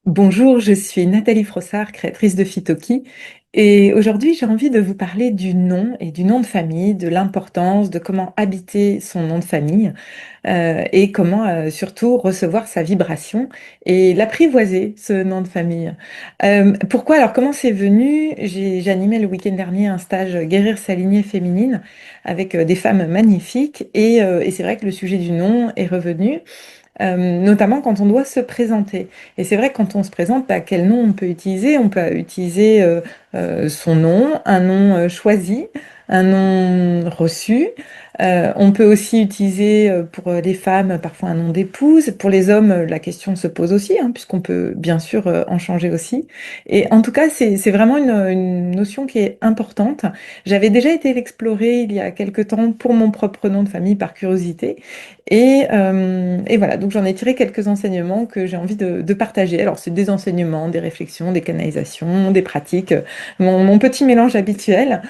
Bonjour, je suis Nathalie Frossard, créatrice de Phitoki, et aujourd'hui j'ai envie de vous parler du nom et du nom de famille, de l'importance, de comment habiter son nom de famille et comment surtout recevoir sa vibration et l'apprivoiser, ce nom de famille. Pourquoi? Alors comment c'est venu? J'ai animé le week-end dernier un stage Guérir sa lignée féminine avec des femmes magnifiques et c'est vrai que le sujet du nom est revenu notamment quand on doit se présenter. Et c'est vrai que quand on se présente, bah, quel nom on peut utiliser? On peut utiliser son nom, un nom choisi, un nom reçu. On peut aussi utiliser pour les femmes parfois un nom d'épouse. Pour les hommes, la question se pose aussi, hein, puisqu'on peut bien sûr en changer aussi. Et en tout cas, c'est vraiment une notion qui est importante. J'avais déjà été l'explorer il y a quelque temps pour mon propre nom de famille par curiosité. Et voilà, donc j'en ai tiré quelques enseignements que j'ai envie de partager. Alors, c'est des enseignements, des réflexions, des canalisations, des pratiques, mon petit mélange habituel.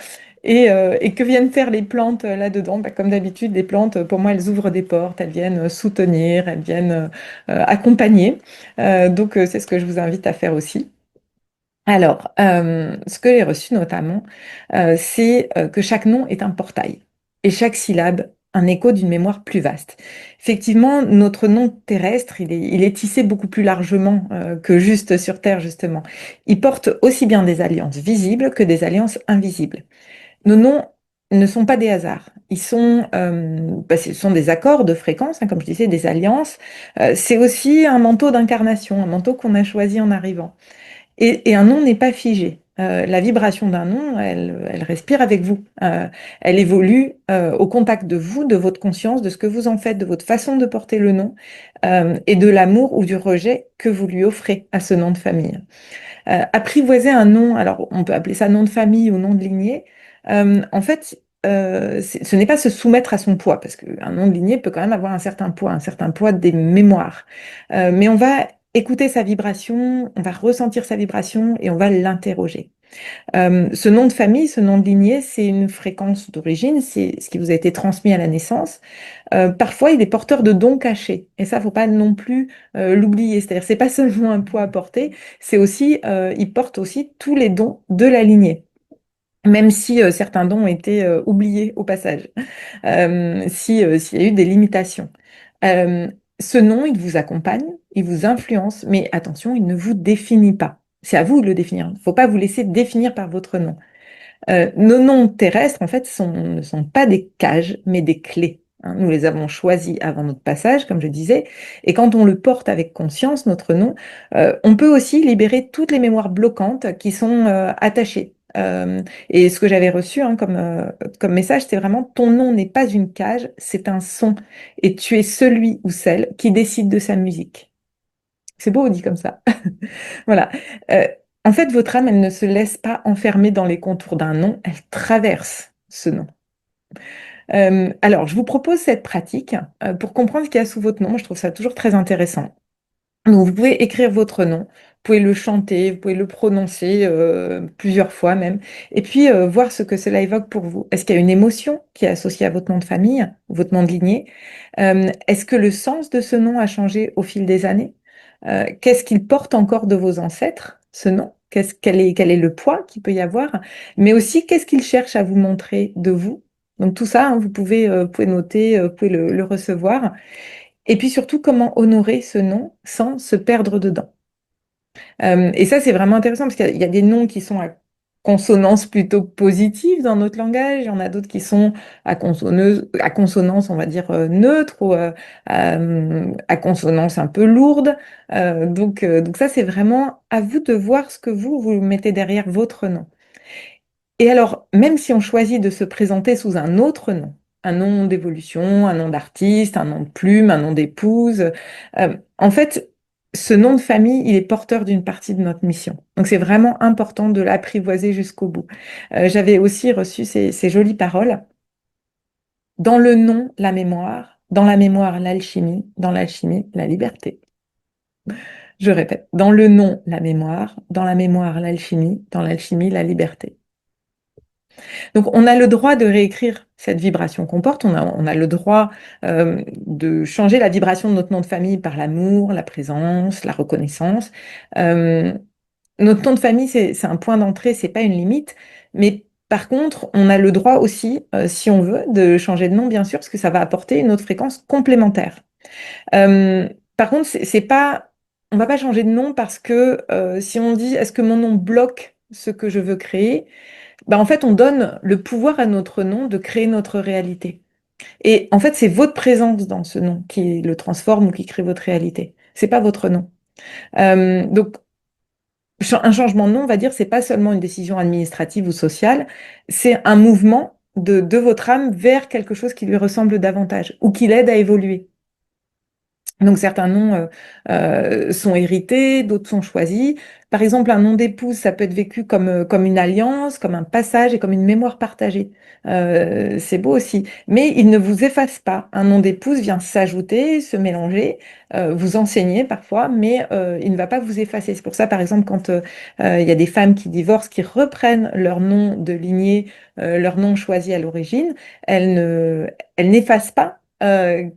Et que viennent faire les plantes là-dedans? Bah, comme d'habitude, les plantes, pour moi, elles ouvrent des portes, elles viennent soutenir, elles viennent accompagner. Donc, c'est ce que je vous invite à faire aussi. Alors, ce que j'ai reçu notamment, c'est que chaque nom est un portail et chaque syllabe un écho d'une mémoire plus vaste. Effectivement, notre nom terrestre, il est tissé beaucoup plus largement que juste sur Terre, justement. Il porte aussi bien des alliances visibles que des alliances invisibles. Nos noms ne sont pas des hasards. Ce sont des accords de fréquence, hein, comme je disais, des alliances. C'est aussi un manteau d'incarnation, un manteau qu'on a choisi en arrivant. Et un nom n'est pas figé. La vibration d'un nom, elle respire avec vous. Elle évolue au contact de vous, de votre conscience, de ce que vous en faites, de votre façon de porter le nom et de l'amour ou du rejet que vous lui offrez à ce nom de famille. Apprivoiser un nom, alors on peut appeler ça nom de famille ou nom de lignée, en fait, ce n'est pas se soumettre à son poids, parce qu'un nom de lignée peut quand même avoir un certain poids des mémoires. Mais on va écouter sa vibration, on va ressentir sa vibration et on va l'interroger. Ce nom de famille, ce nom de lignée, c'est une fréquence d'origine, c'est ce qui vous a été transmis à la naissance. Parfois, il est porteur de dons cachés. Et ça, faut pas non plus l'oublier. C'est-à-dire, c'est pas seulement un poids à porter, c'est aussi, il porte aussi tous les dons de la lignée. Même si certains dons ont été oubliés au passage, s'il y a eu des limitations. Euh, Ce nom, il vous accompagne, il vous influence, mais attention, il ne vous définit pas. C'est à vous de le définir. Il ne faut pas vous laisser définir par votre nom. Nos noms terrestres, en fait, ne sont pas des cages, mais des clés. Hein. Nous les avons choisis avant notre passage, comme je disais, et quand on le porte avec conscience, notre nom, on peut aussi libérer toutes les mémoires bloquantes qui sont attachées. Et ce que j'avais reçu hein, comme message, c'est vraiment ton nom n'est pas une cage, c'est un son, et tu es celui ou celle qui décide de sa musique. C'est beau dit comme ça. Voilà. Euh, En fait, votre âme, elle ne se laisse pas enfermer dans les contours d'un nom, elle traverse ce nom. Alors, je vous propose cette pratique pour comprendre ce qu'il y a sous votre nom. Je trouve ça toujours très intéressant. Donc, vous pouvez écrire votre nom, vous pouvez le chanter, vous pouvez le prononcer plusieurs fois même, et puis voir ce que cela évoque pour vous. Est-ce qu'il y a une émotion qui est associée à votre nom de famille, votre nom de lignée? Est-ce que le sens de ce nom a changé au fil des années? Qu'est-ce qu'il porte encore de vos ancêtres, ce nom? Quel est le poids qu'il peut y avoir? Mais aussi, qu'est-ce qu'il cherche à vous montrer de vous? Donc tout ça, hein, vous pouvez noter, vous pouvez le recevoir. Et puis surtout, comment honorer ce nom sans se perdre dedans. Et ça, c'est vraiment intéressant parce qu'il y a des noms qui sont à consonance plutôt positive dans notre langage, il y en a d'autres qui sont à consonance, on va dire, neutre ou à consonance un peu lourde. Donc ça, c'est vraiment à vous de voir ce que vous mettez derrière votre nom. Et alors, même si on choisit de se présenter sous un autre nom, un nom d'évolution, un nom d'artiste, un nom de plume, un nom d'épouse, en fait, ce nom de famille, il est porteur d'une partie de notre mission. Donc, c'est vraiment important de l'apprivoiser jusqu'au bout. J'avais aussi reçu ces jolies paroles. Dans le nom, la mémoire. Dans la mémoire, l'alchimie. Dans l'alchimie, la liberté. Je répète. Dans le nom, la mémoire. Dans la mémoire, l'alchimie. Dans l'alchimie, la liberté. Donc, on a le droit de réécrire cette vibration qu'on porte, on a le droit de changer la vibration de notre nom de famille par l'amour, la présence, la reconnaissance. Euh, Notre nom de famille, c'est un point d'entrée, c'est pas une limite, mais par contre, on a le droit aussi, si on veut, de changer de nom, bien sûr, parce que ça va apporter une autre fréquence complémentaire. Euh, Par contre, c'est pas, on va pas changer de nom parce que si on dit est-ce que mon nom bloque ce que je veux créer, bah en fait, on donne le pouvoir à notre nom de créer notre réalité. Et en fait, c'est votre présence dans ce nom qui le transforme ou qui crée votre réalité. C'est pas votre nom. Donc, un changement de nom, on va dire, c'est pas seulement une décision administrative ou sociale, c'est un mouvement de votre âme vers quelque chose qui lui ressemble davantage ou qui l'aide à évoluer. Donc certains noms sont hérités, d'autres sont choisis. Par exemple, un nom d'épouse, ça peut être vécu comme une alliance, comme un passage et comme une mémoire partagée. C'est beau aussi. Mais il ne vous efface pas. Un nom d'épouse vient s'ajouter, se mélanger, vous enseigner parfois, mais il ne va pas vous effacer. C'est pour ça, par exemple, quand il y a des femmes qui divorcent, qui reprennent leur nom de lignée, leur nom choisi à l'origine, elles n'effacent pas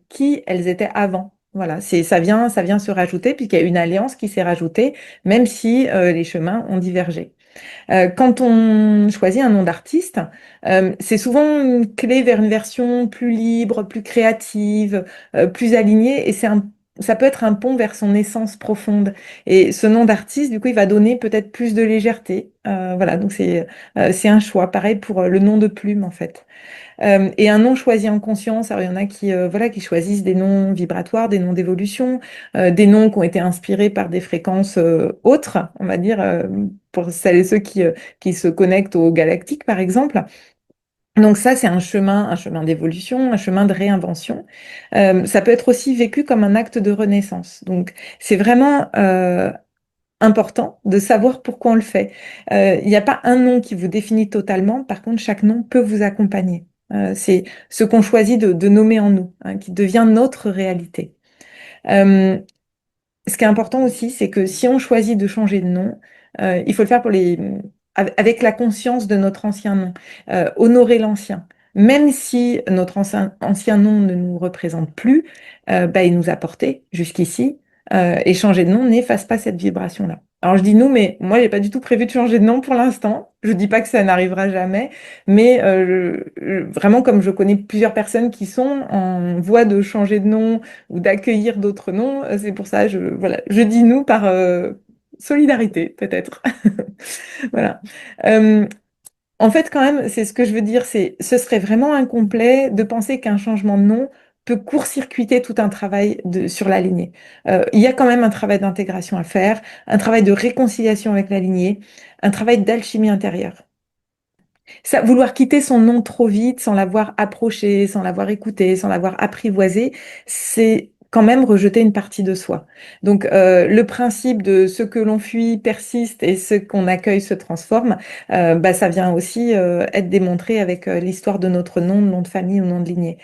qui elles étaient avant. Voilà, ça vient se rajouter puisqu'il y a une alliance qui s'est rajoutée, même si les chemins ont divergé. Quand on choisit un nom d'artiste, c'est souvent une clé vers une version plus libre, plus créative, plus alignée, et ça peut être un pont vers son essence profonde. Et ce nom d'artiste, du coup, il va donner peut-être plus de légèreté. Voilà, donc c'est un choix. Pareil pour le nom de plume, en fait. Et un nom choisi en conscience, alors il y en a qui, voilà, qui choisissent des noms vibratoires, des noms d'évolution, des noms qui ont été inspirés par des fréquences autres, on va dire, pour celles et ceux qui se connectent au galactique, par exemple. Donc ça, c'est un chemin d'évolution, un chemin de réinvention. Ça peut être aussi vécu comme un acte de renaissance. Donc c'est vraiment important de savoir pourquoi on le fait. Il n'y a pas un nom qui vous définit totalement, par contre, chaque nom peut vous accompagner. C'est ce qu'on choisit de nommer en nous, hein, qui devient notre réalité. Euh, Ce qui est important aussi, c'est que si on choisit de changer de nom, il faut le faire avec la conscience de notre ancien nom, honorer l'ancien. Même si notre ancien nom ne nous représente plus, bah, il nous a portés jusqu'ici, et changer de nom n'efface pas cette vibration-là. Alors je dis nous, mais moi, j'ai pas du tout prévu de changer de nom pour l'instant. Je dis pas que ça n'arrivera jamais, mais vraiment, comme je connais plusieurs personnes qui sont en voie de changer de nom, ou d'accueillir d'autres noms. C'est pour ça, voilà, je dis nous par solidarité, peut-être. Voilà. Euh, En fait, quand même, c'est ce que je veux dire, ce serait vraiment incomplet de penser qu'un changement de nom peut court-circuiter tout un travail sur la lignée. Il y a quand même un travail d'intégration à faire, un travail de réconciliation avec la lignée, un travail d'alchimie intérieure. Ça, vouloir quitter son nom trop vite, sans l'avoir approché, sans l'avoir écouté, sans l'avoir apprivoisé, c'est quand même rejeter une partie de soi. Donc, le principe de ce que l'on fuit persiste et ce qu'on accueille se transforme, bah, ça vient aussi être démontré avec l'histoire de notre nom, de nom de famille ou nom de lignée.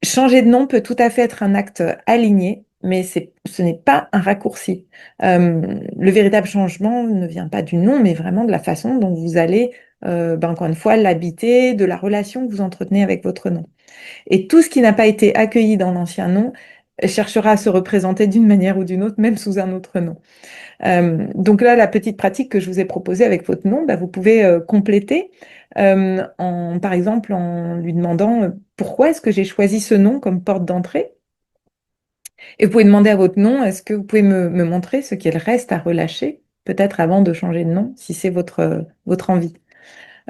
Changer de nom peut tout à fait être un acte aligné, mais ce n'est pas un raccourci. Le véritable changement ne vient pas du nom, mais vraiment de la façon dont vous allez, ben, encore une fois, l'habiter, de la relation que vous entretenez avec votre nom. Et tout ce qui n'a pas été accueilli dans l'ancien nom cherchera à se représenter d'une manière ou d'une autre, même sous un autre nom. Donc là, la petite pratique que je vous ai proposée avec votre nom, bah, vous pouvez compléter par exemple, en lui demandant pourquoi est-ce que j'ai choisi ce nom comme porte d'entrée. Et vous pouvez demander à votre nom, est-ce que vous pouvez me montrer ce qu'il reste à relâcher, peut-être avant de changer de nom, si c'est votre envie.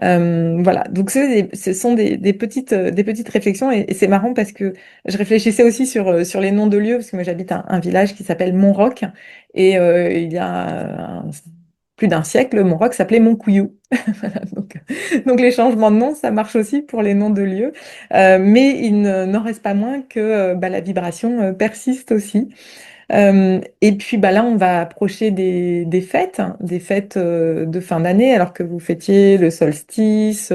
Voilà, donc ce sont des petites réflexions et c'est marrant parce que je réfléchissais aussi sur les noms de lieux, parce que moi j'habite un village qui s'appelle Montroc et il y a plus d'un siècle, Montroc s'appelait Montcouillou. Voilà, donc les changements de nom, ça marche aussi pour les noms de lieux. Mais il n'en reste pas moins que bah, la vibration persiste aussi. Et puis bah, là, on va approcher des fêtes, hein, des fêtes de fin d'année, alors que vous fêtiez le solstice,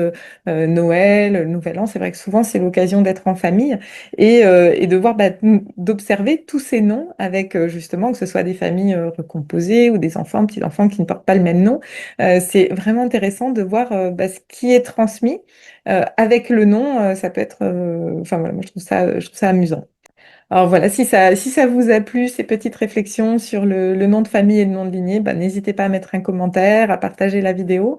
Noël, le Nouvel An. C'est vrai que souvent, c'est l'occasion d'être en famille et de voir, bah, d'observer tous ces noms avec justement que ce soit des familles recomposées ou des enfants, petits-enfants qui ne portent pas le même nom. C'est vraiment intéressant de voir bah, ce qui est transmis avec le nom. Ça peut être, enfin voilà, moi je trouve ça amusant. Alors voilà, si ça vous a plu, ces petites réflexions sur le nom de famille et le nom de lignée, bah, n'hésitez pas à mettre un commentaire, à partager la vidéo.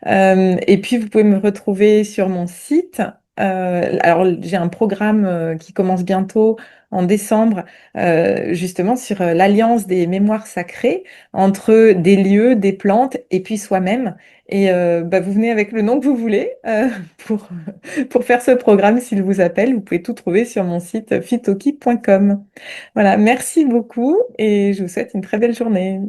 Et puis, vous pouvez me retrouver sur mon site. Alors, j'ai un programme qui commence bientôt en décembre, justement sur l'alliance des mémoires sacrées entre des lieux, des plantes et puis soi-même. Et bah, vous venez avec le nom que vous voulez pour, pour faire ce programme s'il vous appelle. Vous pouvez tout trouver sur mon site fitoki.com. Voilà, merci beaucoup et je vous souhaite une très belle journée.